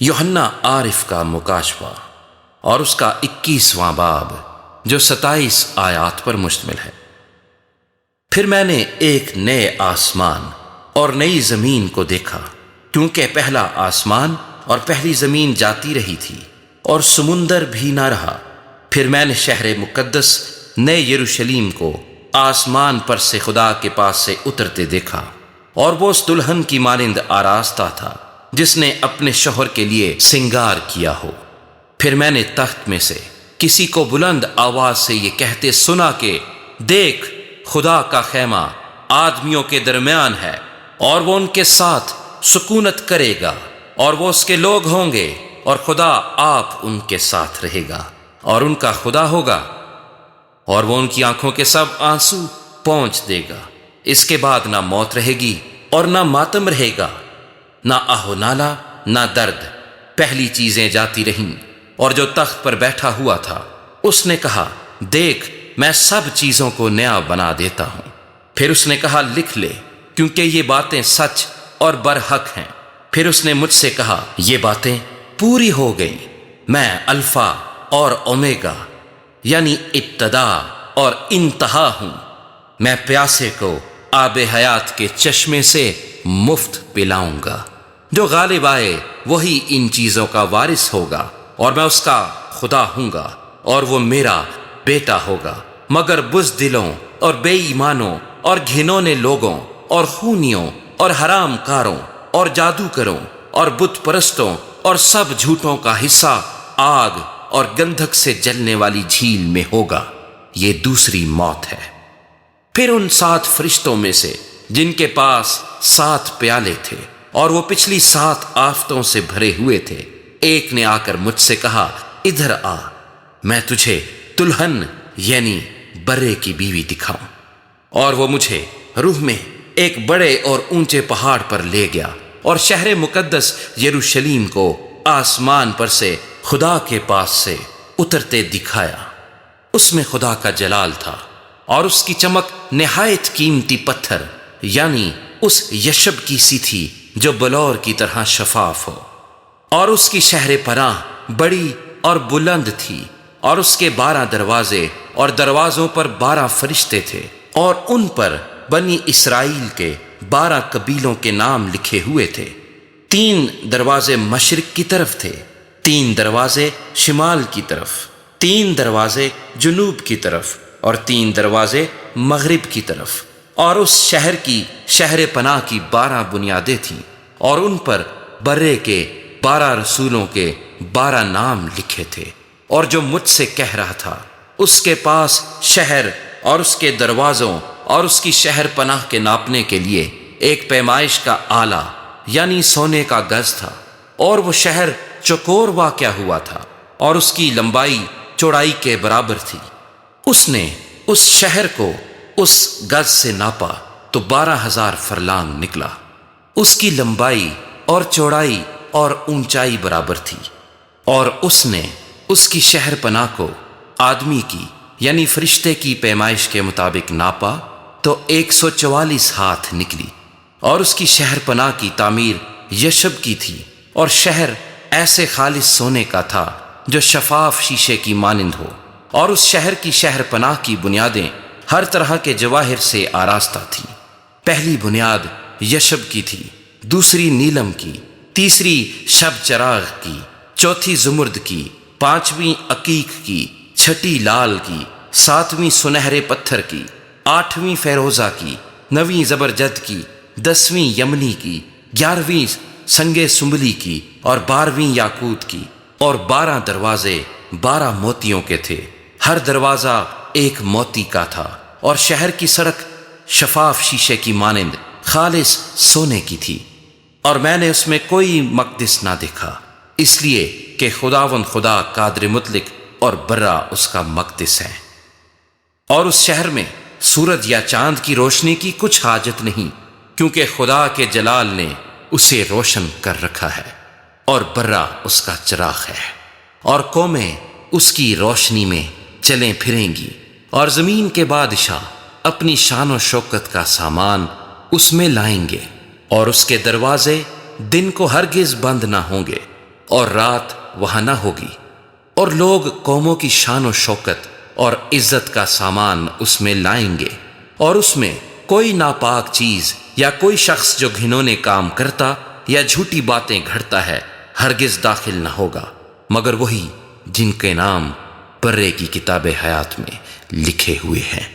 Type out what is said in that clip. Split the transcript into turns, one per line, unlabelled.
یوحنا عارف کا مکاشفہ اور اس کا 21واں باب جو 27 آیات پر مشتمل ہے۔ پھر میں نے ایک نئے آسمان اور نئی زمین کو دیکھا، کیونکہ پہلا آسمان اور پہلی زمین جاتی رہی تھی اور سمندر بھی نہ رہا۔ پھر میں نے شہر مقدس نئے یروشلیم کو آسمان پر سے خدا کے پاس سے اترتے دیکھا، اور وہ اس دلہن کی مانند آراستہ تھا جس نے اپنے شوہر کے لیے سنگار کیا ہو۔ پھر میں نے تخت میں سے کسی کو بلند آواز سے یہ کہتے سنا کہ دیکھ، خدا کا خیمہ آدمیوں کے درمیان ہے، اور وہ ان کے ساتھ سکونت کرے گا، اور وہ اس کے لوگ ہوں گے، اور خدا آپ ان کے ساتھ رہے گا اور ان کا خدا ہوگا، اور وہ ان کی آنکھوں کے سب آنسو پونچھ دے گا۔ اس کے بعد نہ موت رہے گی اور نہ ماتم رہے گا، نہ آہ و نالہ، نہ درد۔ پہلی چیزیں جاتی رہیں۔ اور جو تخت پر بیٹھا ہوا تھا اس نے کہا، دیکھ، میں سب چیزوں کو نیا بنا دیتا ہوں۔ پھر اس نے کہا، لکھ لے، کیونکہ یہ باتیں سچ اور برحق ہیں۔ پھر اس نے مجھ سے کہا، یہ باتیں پوری ہو گئیں۔ میں الفا اور اومیگا، یعنی ابتدا اور انتہا ہوں۔ میں پیاسے کو آب حیات کے چشمے سے مفت پلاؤں گا۔ جو غالب آئے وہی ان چیزوں کا وارث ہوگا، اور میں اس کا خدا ہوں گا اور وہ میرا بیٹا ہوگا۔ مگر بزدلوں اور بے ایمانوں اور گھنونے لوگوں اور خونیوں اور حرام کاروں اور جادوگروں اور بت پرستوں اور سب جھوٹوں کا حصہ آگ اور گندھک سے جلنے والی جھیل میں ہوگا۔ یہ دوسری موت ہے۔ پھر ان 7 فرشتوں میں سے جن کے پاس 7 پیالے تھے اور وہ پچھلی 7 آفتوں سے بھرے ہوئے تھے، ایک نے آ کر مجھ سے کہا، ادھر آ، میں تجھے دلہن یعنی برے کی بیوی دکھاؤں۔ اور وہ مجھے روح میں ایک بڑے اور اونچے پہاڑ پر لے گیا، اور شہر مقدس یروشلیم کو آسمان پر سے خدا کے پاس سے اترتے دکھایا۔ اس میں خدا کا جلال تھا، اور اس کی چمک نہایت قیمتی پتھر یعنی اس یشب کی سی تھی جو بلور کی طرح شفاف ہو۔ اور اس کی شہر پناہ بڑی اور بلند تھی، اور اس کے 12 دروازے، اور دروازوں پر 12 فرشتے تھے، اور ان پر بنی اسرائیل کے 12 قبیلوں کے نام لکھے ہوئے تھے۔ 3 دروازے مشرق کی طرف تھے، 3 دروازے شمال کی طرف، 3 دروازے جنوب کی طرف، اور 3 دروازے مغرب کی طرف۔ اور اس شہر کی شہر پناہ کی 12 بنیادیں تھیں، اور ان پر برے کے 12 رسولوں کے 12 نام لکھے تھے۔ اور جو مجھ سے کہہ رہا تھا، اس کے پاس شہر اور اس کے دروازوں اور اس کی شہر پناہ کے ناپنے کے لیے ایک پیمائش کا آلہ یعنی سونے کا گز تھا، اور وہ شہر چوکور واقع ہوا تھا، اور اس کی لمبائی چوڑائی کے برابر تھی۔ اس نے اس شہر کو اس گز سے ناپا تو 12,000 فرلانگ نکلا۔ اس کی لمبائی اور چوڑائی اور اونچائی برابر تھی۔ اور اس نے اس کی شہر پناہ کو آدمی کی یعنی فرشتے کی پیمائش کے مطابق ناپا تو 144 ہاتھ نکلی۔ اور اس کی شہر پناہ کی تعمیر یشب کی تھی، اور شہر ایسے خالص سونے کا تھا جو شفاف شیشے کی مانند ہو۔ اور اس شہر کی شہر پناہ کی بنیادیں ہر طرح کے جواہر سے آراستہ تھی۔ پہلی بنیاد یشب کی تھی، دوسری نیلم کی، تیسری شب چراغ کی، چوتھی زمرد کی، 5ویں عقیق کی، 6ٹھی لال کی، 7ویں سنہرے پتھر کی، 8ویں فیروزہ کی، 9ویں زبرجد کی، 10ویں یمنی کی، 11ویں سنگ سنبلی کی، اور 12ویں یاقوت کی۔ اور 12 دروازے 12 موتیوں کے تھے، ہر دروازہ ایک موتی کا تھا۔ اور شہر کی سڑک شفاف شیشے کی مانند خالص سونے کی تھی، اور میں نے اس میں کوئی مقدس نہ دیکھا، اس لیے کہ خداوند خدا قادر مطلق اور برا اس کا مقدس ہے۔ اور اس شہر میں سورج یا چاند کی روشنی کی کچھ حاجت نہیں، کیونکہ خدا کے جلال نے اسے روشن کر رکھا ہے، اور برا اس کا چراغ ہے۔ اور قومیں اس کی روشنی میں چلیں پھریں گی، اور زمین کے بادشاہ اپنی شان و شوکت کا سامان اس میں لائیں گے، اور اس کے دروازے دن کو ہرگز بند نہ ہوں گے، اور رات وہاں نہ ہوگی، اور لوگ قوموں کی شان و شوکت اور عزت کا سامان اس میں لائیں گے، اور اس میں کوئی ناپاک چیز یا کوئی شخص جو گھنونے کام کرتا یا جھوٹی باتیں گھڑتا ہے ہرگز داخل نہ ہوگا، مگر وہی جن کے نام برے کی کتاب حیات میں لکھے ہوئے ہیں۔